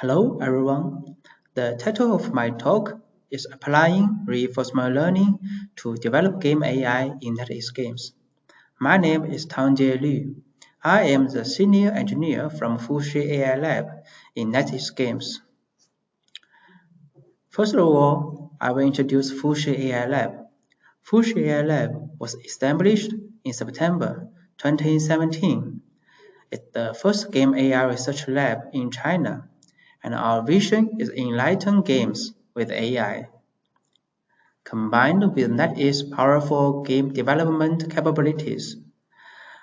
Hello everyone. The title of my talk is Applying Reinforcement Learning to Develop Game AI in Netease Games. My name is Tangjie Liu. I am the Senior Engineer from Fushi AI Lab in Netease Games. First of all, I will introduce Fushi AI Lab. Fushi AI Lab was established in September 2017. It's the first game AI research lab in China, and our vision is enlighten games with AI. Combined with Netease's powerful game development capabilities,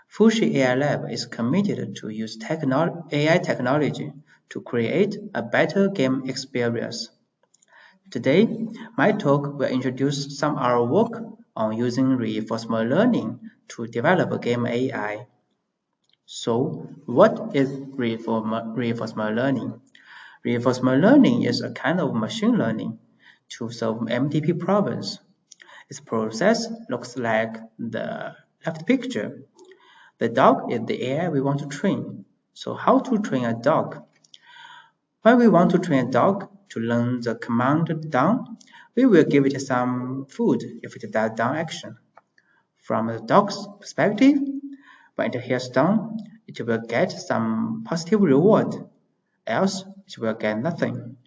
Fushi AI Lab is committed to use AI technology to create a better game experience. Today, my talk will introduce some of our work on using reinforcement learning to develop game AI. So, what is reinforcement learning? Reinforcement learning is a kind of machine learning to solve MTP problems. Its process looks like the left picture. The dog is the AI we want to train. So how to train a dog? When we want to train a dog to learn the command down, we will give it some food if it does down action. From the dog's perspective, when it hears down, it will get some positive reward, else it will get nothing.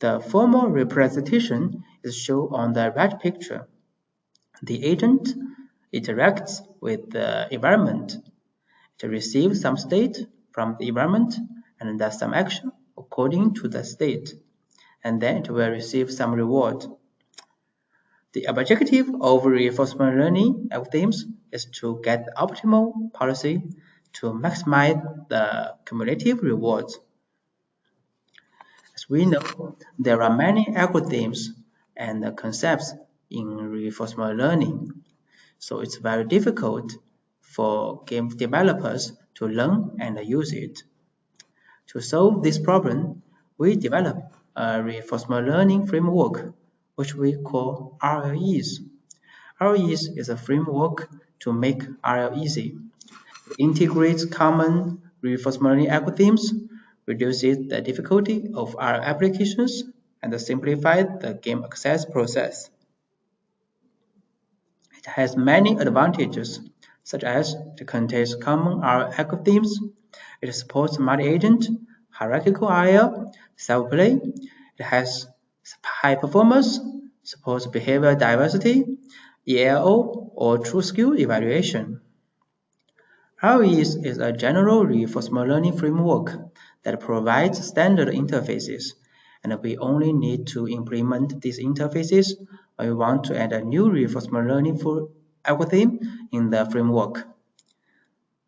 The formal representation is shown on the right picture. The agent interacts with the environment. It receives some state from the environment and does some action according to the state, and then it will receive some reward. The objective of reinforcement learning algorithms is to get the optimal policy to maximize the cumulative rewards. As we know, there are many algorithms and concepts in reinforcement learning, so it's very difficult for game developers to learn and use it. To solve this problem, we developed a reinforcement learning framework, which we call RLEs. RLEs is a framework to make RL easy. It integrates common reinforcement learning algorithms, reduces the difficulty of RL applications, and simplifies the game access process. It has many advantages, such as it contains common RL algorithms, it supports multi-agent, hierarchical RL, self-play, it has high performance, supports behavior diversity, ELO or true skill evaluation. RLEs is a general reinforcement learning framework that provides standard interfaces, and we only need to implement these interfaces when we want to add a new reinforcement learning algorithm in the framework.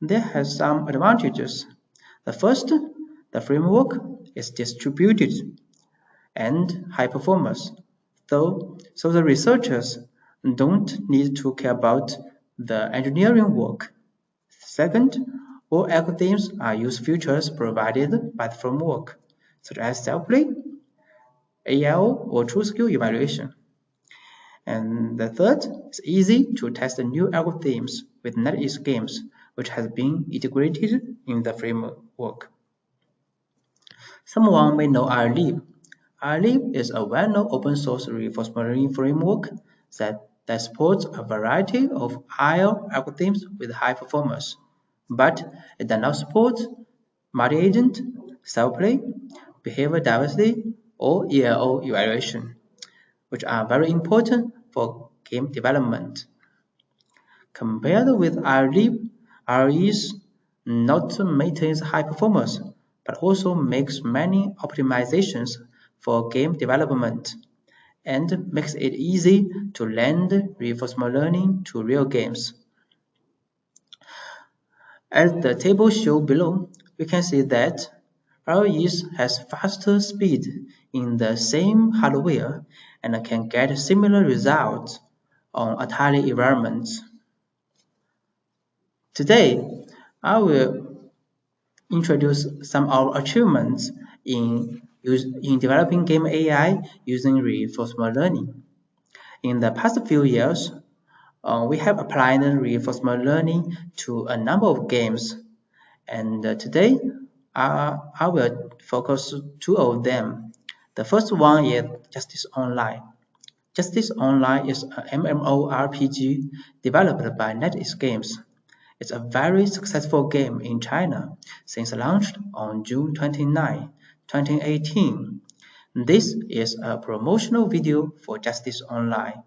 There has some advantages. The first, the framework is distributed and high performance, so the researchers don't need to care about the engineering work. Second, all algorithms are use features provided by the framework, such as self-play, AL, or true skill evaluation. And the third, it's easy to test new algorithms with Netease games, which has been integrated in the framework. Someone may know RLib. RLib is a well-known open-source reinforcement learning framework that supports a variety of IL algorithms with high performance, but it does not support multi-agent, self-play, behavior diversity, or ELO evaluation, which are very important for game development. Compared with RLib, RLEs not maintains high performance, but also makes many optimizations for game development and makes it easy to lend reinforcement learning to real games. As the table shows below, we can see that RLEs has faster speed in the same hardware and can get similar results on Atari environments. Today, I will introduce some of our achievements in developing game AI using reinforcement learning. In the past few years, we have applied reinforcement learning to a number of games, and today I will focus two of them. The first one is Justice Online. Justice Online is a MMORPG developed by Netease Games. It's a very successful game in China since launched on June 29, 2018. This is a promotional video for Justice Online.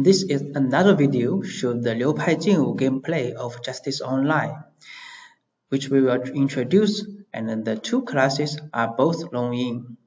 This is another video showing the Liu Pai Jingwu gameplay of Justice Online, which we will introduce, and the two classes are both long-in.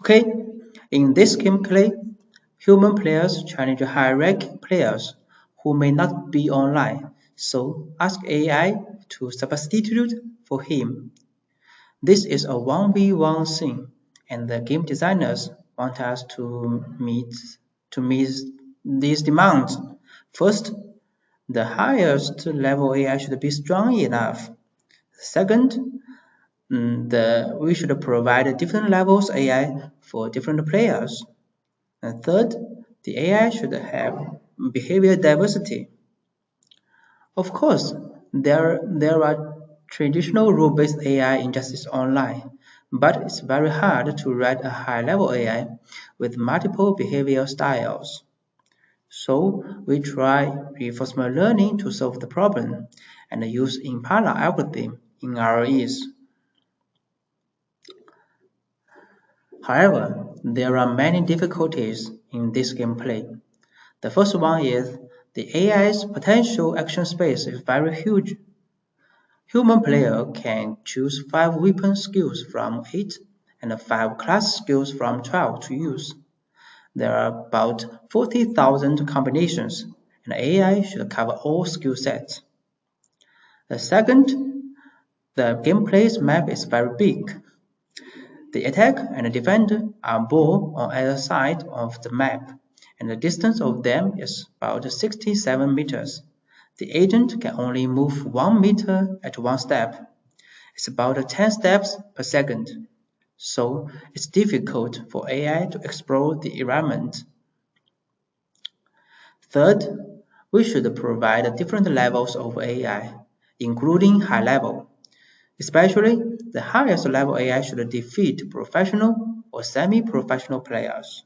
Okay, in this gameplay, human players challenge high-ranking players who may not be online, so ask AI to substitute for him. This is a 1v1 scene, and the game designers want us to meet these demands. First, the highest level AI should be strong enough. Second, we should provide different levels AI for different players. And third, the AI should have behavior diversity. Of course, there are traditional rule-based AI in Justice Online, but it's very hard to write a high-level AI with multiple behavior styles. So we try reinforcement learning to solve the problem and use Impala algorithm in REs. However, there are many difficulties in this gameplay. The first one is the AI's potential action space is very huge. Human player can choose 5 weapon skills from 8 and 5 class skills from 12 to use. There are about 40,000 combinations, and AI should cover all skill sets. The second, the gameplay's map is very big. The attack and the defender are both on either side of the map, and the distance of them is about 67 meters. The agent can only move 1 meter at one step. It's about 10 steps per second, so it's difficult for AI to explore the environment. Third, we should provide different levels of AI, including high level. Especially, the highest level AI should defeat professional or semi-professional players.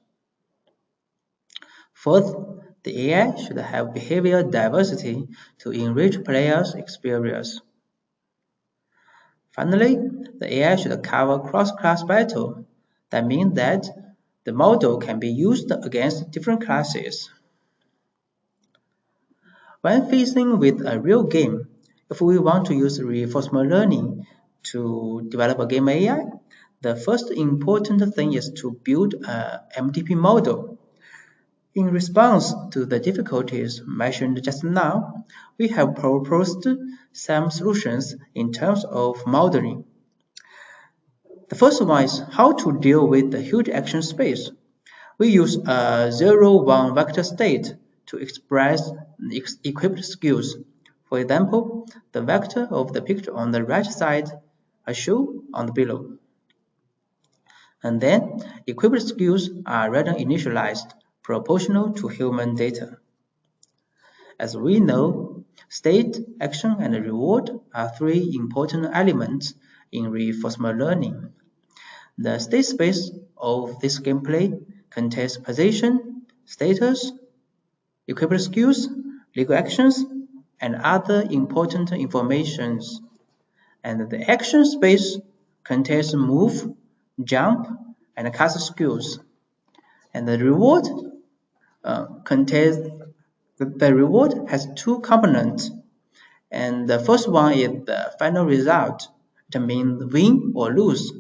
Fourth, the AI should have behavior diversity to enrich players' experience. Finally, the AI should cover cross-class battle. That means that the model can be used against different classes. When facing with a real game, if we want to use reinforcement learning to develop a game AI, the first important thing is to build a MDP model. In response to the difficulties mentioned just now, we have proposed some solutions in terms of modeling. The first one is how to deal with the huge action space. We use a 0-1 vector state to express equipped skills. For example, the vector of the picture on the right side as shown on the below. And then, equipped skills are random initialized, proportional to human data. As we know, state, action, and reward are three important elements in reinforcement learning. The state space of this gameplay contains position, status, equipped skills, legal actions, and other important informations. And the action space contains move, jump, and cast skills. And the reward contains the reward has two components, and the first one is the final result. It means win or lose.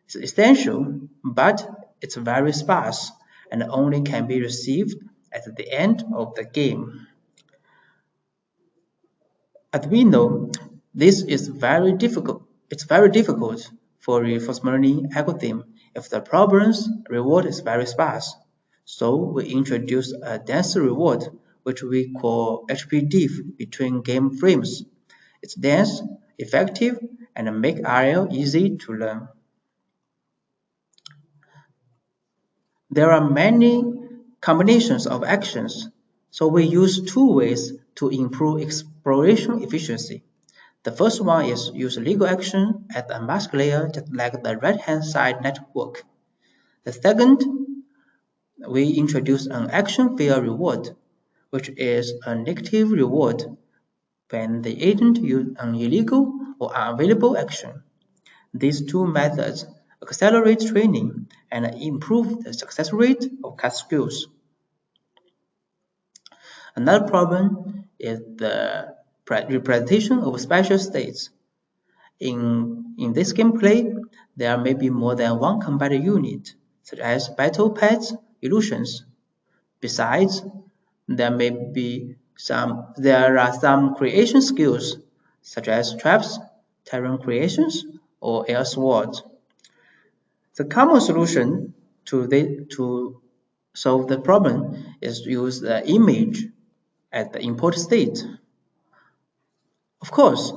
It's essential, but it's very sparse and only can be received at the end of the game. As we know, this is very difficult. It's very difficult for reinforcement learning algorithm if the problem's reward is very sparse. So we introduce a dense reward, which we call HPDIF between game frames. It's dense, effective, and make RL easy to learn. There are many combinations of actions, so we use two ways to improve exploration efficiency. The first one is use legal action at a mask layer just like the right-hand side network. The second, we introduce an action fair reward, which is a negative reward when the agent uses an illegal or unavailable action. These two methods accelerate training and improve the success rate of cast skills. Another problem is the representation of special states. In this gameplay, there may be more than one combat unit, such as battle pets, illusions. Besides, there are some creation skills, such as traps, terrain creations, or air swords. The common solution to solve the problem is to use the image at the import state. Of course,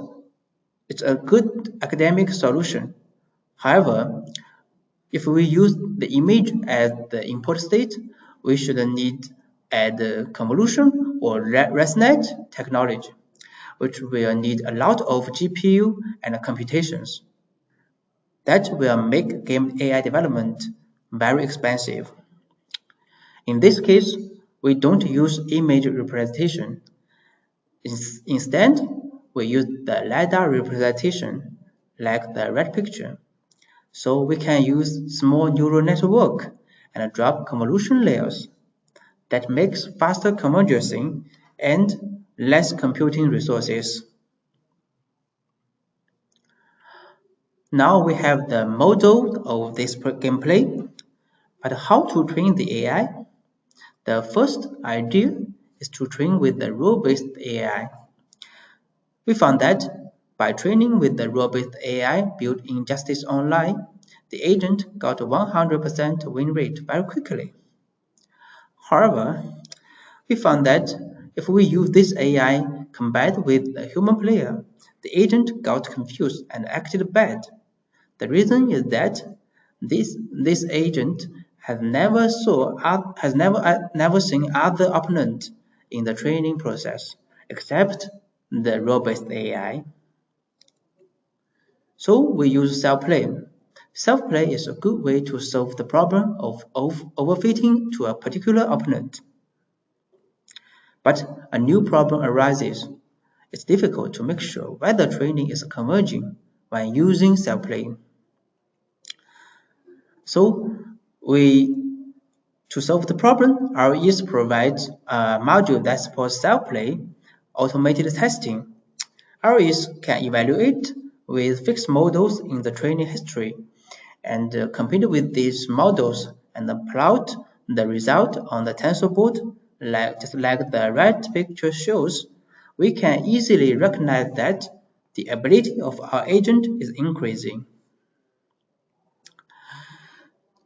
it's a good academic solution. However, if we use the image as the import state, we should need add convolution or ResNet technology, which will need a lot of GPU and computations. That will make game AI development very expensive. In this case, we don't use image representation. Instead, we use the LiDAR representation, like the red picture. So we can use small neural network and drop convolution layers. That makes faster convergence and less computing resources. Now we have the model of this gameplay, but how to train the AI? The first idea is to train with the rule-based AI. We found that by training with the rule-based AI built in Justice Online, the agent got a 100% win rate very quickly. However, we found that if we use this AI combined with a human player, the agent got confused and acted bad. The reason is that this agent has never seen other opponent in the training process except the role-based AI. So we use self-play. Self-play is a good way to solve the problem of overfitting to a particular opponent. But a new problem arises. It's difficult to make sure whether training is converging when using self-play. So to solve the problem, RES provides a module that supports self-play, automated testing. RES can evaluate with fixed models in the training history and compete with these models and plot the result on the tensor board, just like the right picture shows. We can easily recognize that the ability of our agent is increasing.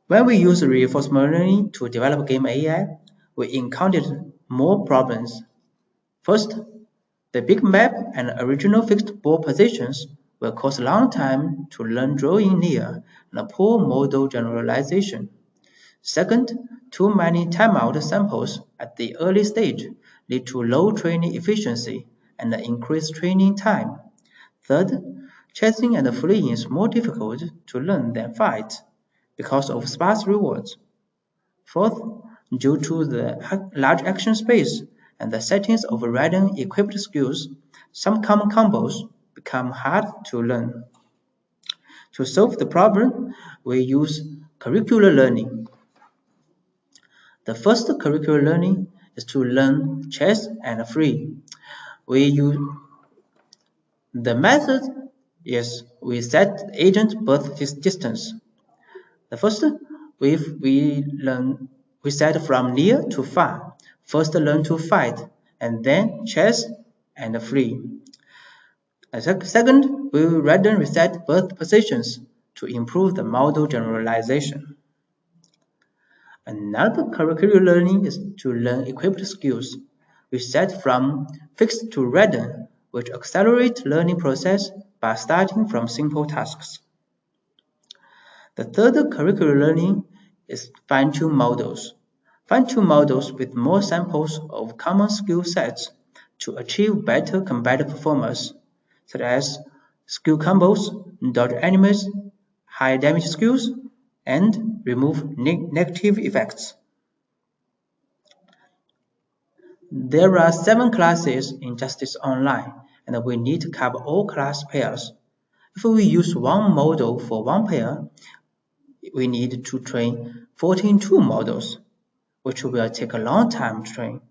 When we use reinforcement learning to develop game AI, we encountered more problems. First, the big map and original fixed ball positions will cost a long time to learn drawing near and a poor model generalization. Second, too many timeout samples at the early stage lead to low training efficiency and increased training time. Third, chasing and fleeing is more difficult to learn than fight because of sparse rewards. Fourth, due to the large action space and the settings of random equipped skills, some common combos become hard to learn. To solve the problem, we use curricular learning. The first curricular learning is to learn chess and free. We use the method is we set agent birth distance. The first we set from near to far. First learn to fight and then chess and free. Second, we will random reset birth positions to improve the model generalization. Another curricular learning is to learn equipped skills. We set from fixed to random, which accelerate learning process by starting from simple tasks. The third curricular learning is fine-tune models. Fine-tune models with more samples of common skill sets to achieve better combat performance, such as skill combos, dodge enemies, high damage skills, and remove negative effects. There are 7 classes in Justice Online, and we need to cover all class pairs. If we use one model for one pair, we need to train 14 tool models, which will take a long time to train.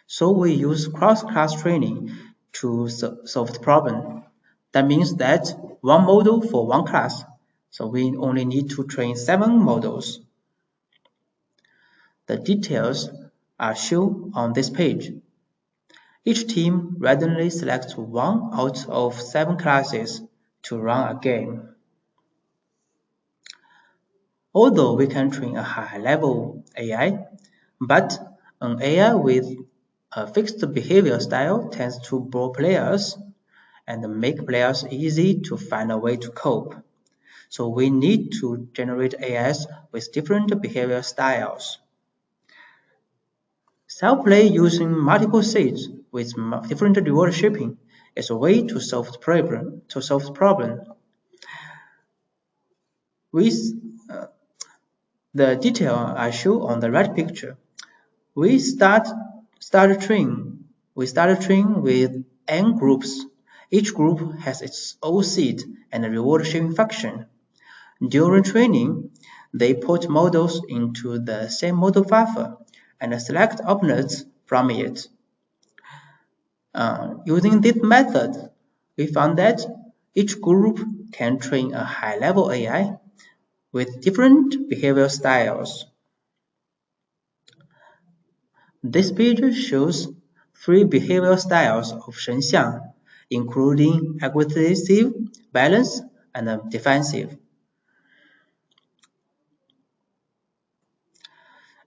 So we use cross-class training to solve the problem. That means that one model for one class. So we only need to train 7 models. The details are shown on this page. Each team randomly selects one out of 7 classes to run a game. Although we can train a high-level AI, but an AI with a fixed behavior style tends to bore players and make players easy to find a way to cope. So we need to generate AIs with different behavior styles. Self-play using multiple seeds with different reward shaping is a way to solve the problem. The detail I show on the right picture. We start a train with n groups. Each group has its own seed and a reward shaping function. During training, they put models into the same model buffer and select opponents from it. Using this method, we found that each group can train a high-level AI with different behavior styles. This page shows 3 behavioral styles of Shenxiang, including aggressive, balanced, and defensive.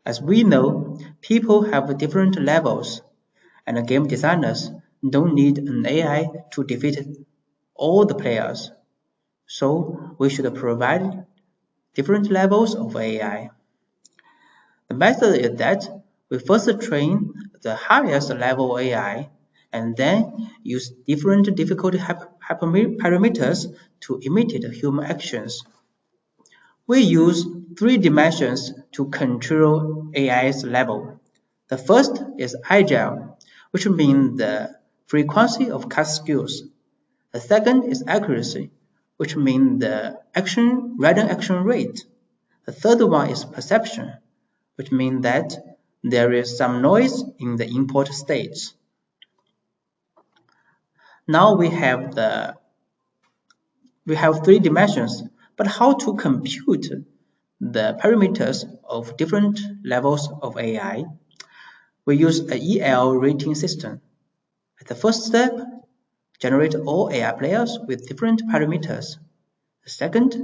As we know, people have different levels, and game designers don't need an AI to defeat all the players. So we should provide different levels of AI. The method is that we first train the highest level AI and then use different difficulty parameters to imitate human actions. We use 3 dimensions to control AI's level. The first is agile, which means the frequency of cast skills. The second is accuracy, which means the random action rate. The third one is perception, which means that there is some noise in the input states. Now we have 3 dimensions, but how to compute the parameters of different levels of AI? We use an EL rating system. At the first step, generate all AI players with different parameters. The second,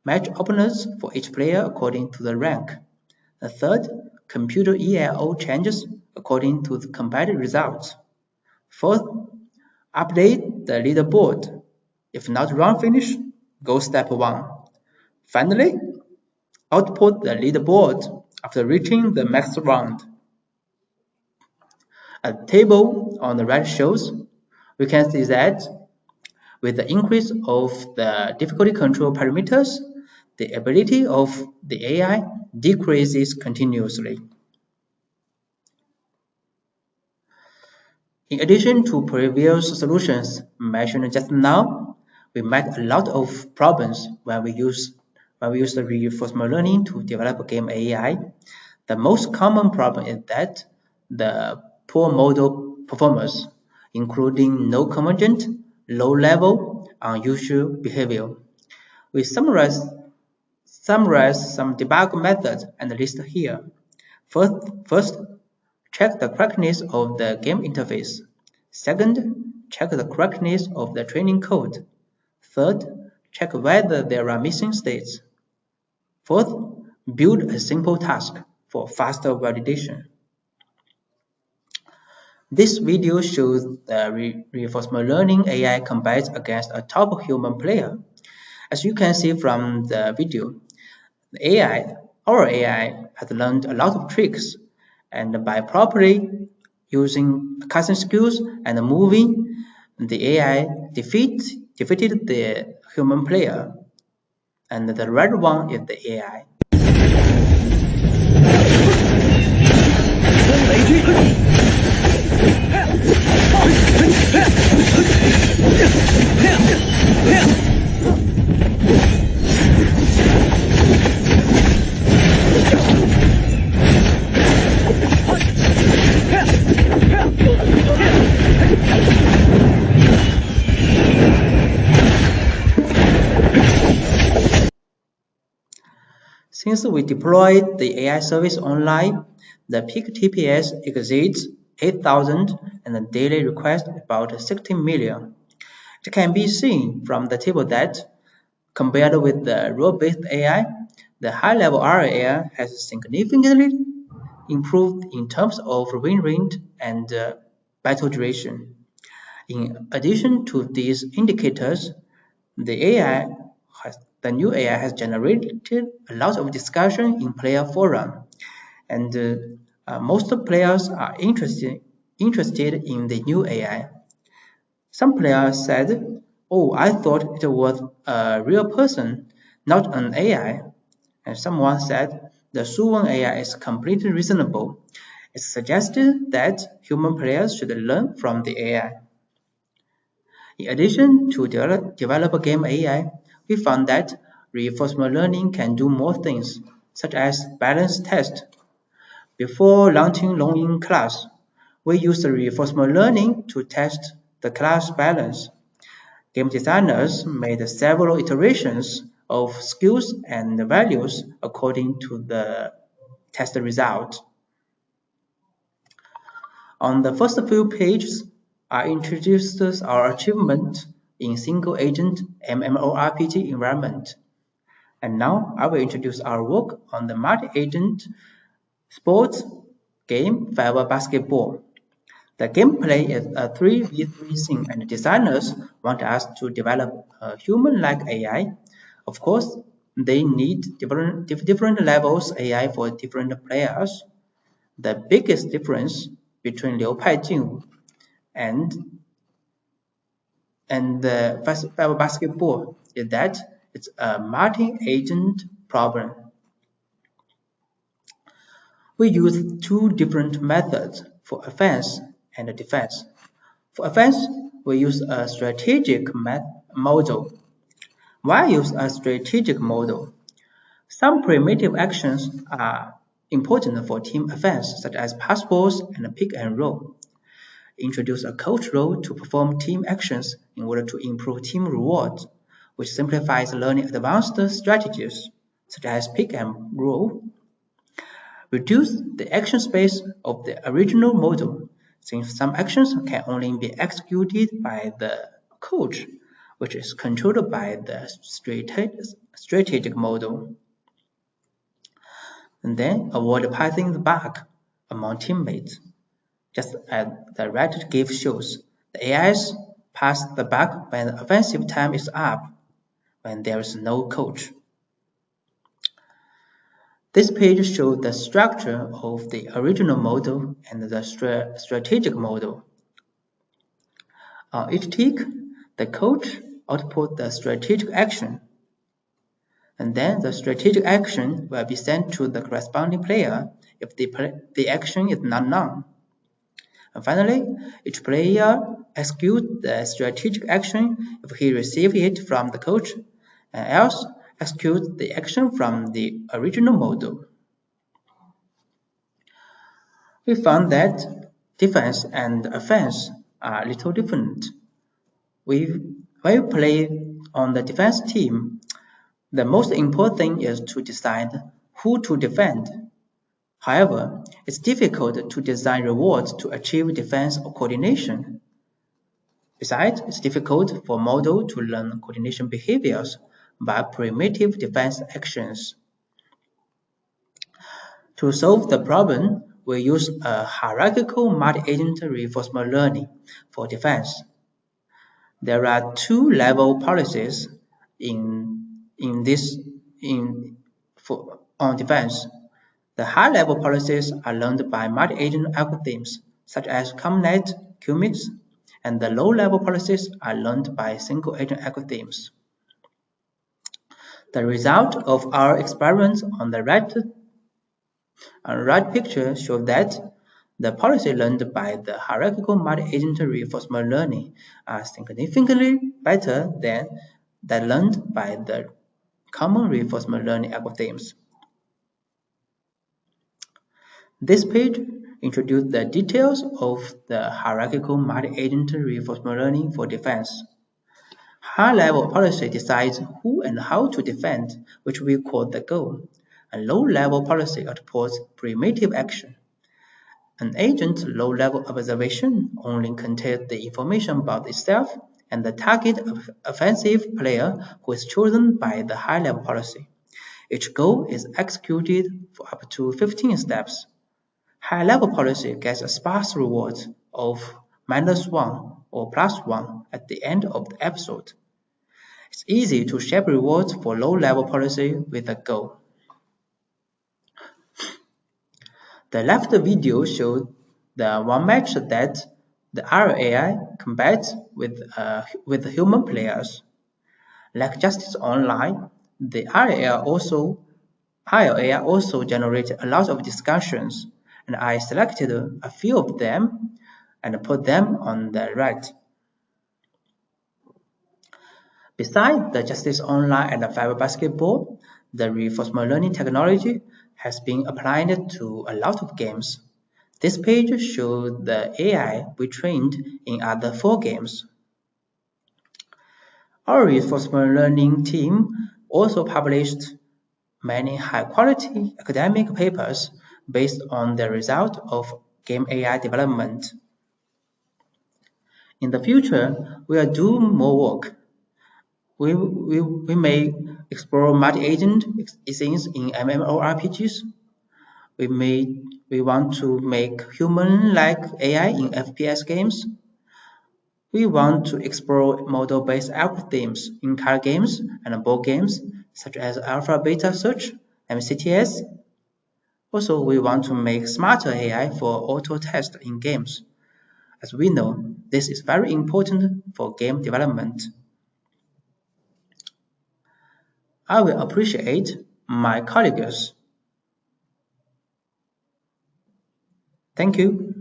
match opponents for each player according to the rank. The third, compute ELO changes according to the combat results. Fourth, update the leaderboard If not round finish, go step 1. Finally, output the leaderboard after reaching the max round. A table on the right shows we can see that with the increase of the difficulty control parameters, the ability of the AI decreases continuously. In addition to previous solutions mentioned just now, we met a lot of problems when we use the reinforcement learning to develop game AI. The most common problem is that the poor model performance, including no convergent, low level, unusual behavior. We summarize some debug methods and list here. First, check the correctness of the game interface. Second, check the correctness of the training code. Third, check whether there are missing states. Fourth, build a simple task for faster validation. This video shows the reinforcement learning AI competes against a top human player. As you can see from the video, our AI has learned a lot of tricks, and by properly using custom skills and moving, the AI defeated the human player, and the red one is the AI. Since we deployed the AI service online, the peak TPS exceeds 8,000 and the daily request about 16 million. It can be seen from the table that, compared with the rule-based AI, the high-level RAI has significantly improved in terms of win rate and battle duration. In addition to these indicators, the new AI has generated a lot of discussion in player forum, and most players are interested in the new AI. Some players said, "Oh, I thought it was a real person, not an AI." And someone said, "The Suwon AI is completely reasonable." It suggested that human players should learn from the AI. In addition to develop game AI, we found that reinforcement learning can do more things, such as balance test. Before launching Long-in class, we used reinforcement learning to test the class balance. Game designers made several iterations of skills and values according to the test result. On the first few pages, I introduced our achievement in single-agent MMORPG environment. And now I will introduce our work on the multi-agent sports game Fiber Basketball. The gameplay is a 3v3 scene, and designers want us to develop a human-like AI. Of course, they need different levels AI for different players. The biggest difference between Liu Paijing and the Fiber Basketball is that it's a multi-agent problem. We use two different methods for offense and defense. For offense, we use a strategic model. Why use a strategic model? Some primitive actions are important for team offense, such as pass balls and pick and roll. Introduce a coach role to perform team actions in order to improve team rewards, which simplifies learning advanced strategies, such as pick and roll. Reduce the action space of the original model, since some actions can only be executed by the coach, which is controlled by the strategic model. And then avoid passing the buck among teammates. Just as the right GIF shows, the AI's pass the buck when the offensive time is up, when there is no coach. This page shows the structure of the original model and the strategic model. On each tick, the coach outputs the strategic action, and then the strategic action will be sent to the corresponding player if the action is not known. And finally, each player executes the strategic action if he receives it from the coach, and else executes the action from the original model. We found that defense and offense are a little different. When we play on the defense team, the most important thing is to decide who to defend. However, it's difficult to design rewards to achieve defense coordination. Besides, it's difficult for model to learn coordination behaviors by primitive defense actions. To solve the problem, we use a hierarchical multi-agent reinforcement learning for defense. There are two level policies on defense. The high-level policies are learned by multi-agent algorithms such as CommNet, QMix, and the low-level policies are learned by single-agent algorithms. The result of our experiments on the right picture show that the policy learned by the hierarchical multi-agent reinforcement learning are significantly better than that learned by the common reinforcement learning algorithms. This page introduces the details of the hierarchical multi-agent reinforcement learning for defense. High-level policy decides who and how to defend, which we call the goal. A low-level policy outputs primitive action. An agent's low-level observation only contains the information about itself and the target offensive player who is chosen by the high-level policy. Each goal is executed for up to 15 steps. High-level policy gets a sparse reward of -1 or +1 at the end of the episode. It's easy to shape rewards for low-level policy with a goal. The left video shows the one match that the RAI combats with human players. Like Justice Online, the RAI also generated a lot of discussions, and I selected a few of them and put them on the right. Besides the Justice Online and the Fiber Basketball, the reinforcement learning technology has been applied to a lot of games. This page shows the AI we trained in other 4 games. Our reinforcement learning team also published many high-quality academic papers based on the result of game AI development. In the future, we will do more work. We may explore multi-agent scenes in MMORPGs. We want to make human-like AI in FPS games. We want to explore model-based algorithms in card games and board games such as Alpha-Beta Search and CTS. Also, we want to make smarter AI for auto-test in games. As we know, this is very important for game development. I will appreciate my colleagues. Thank you.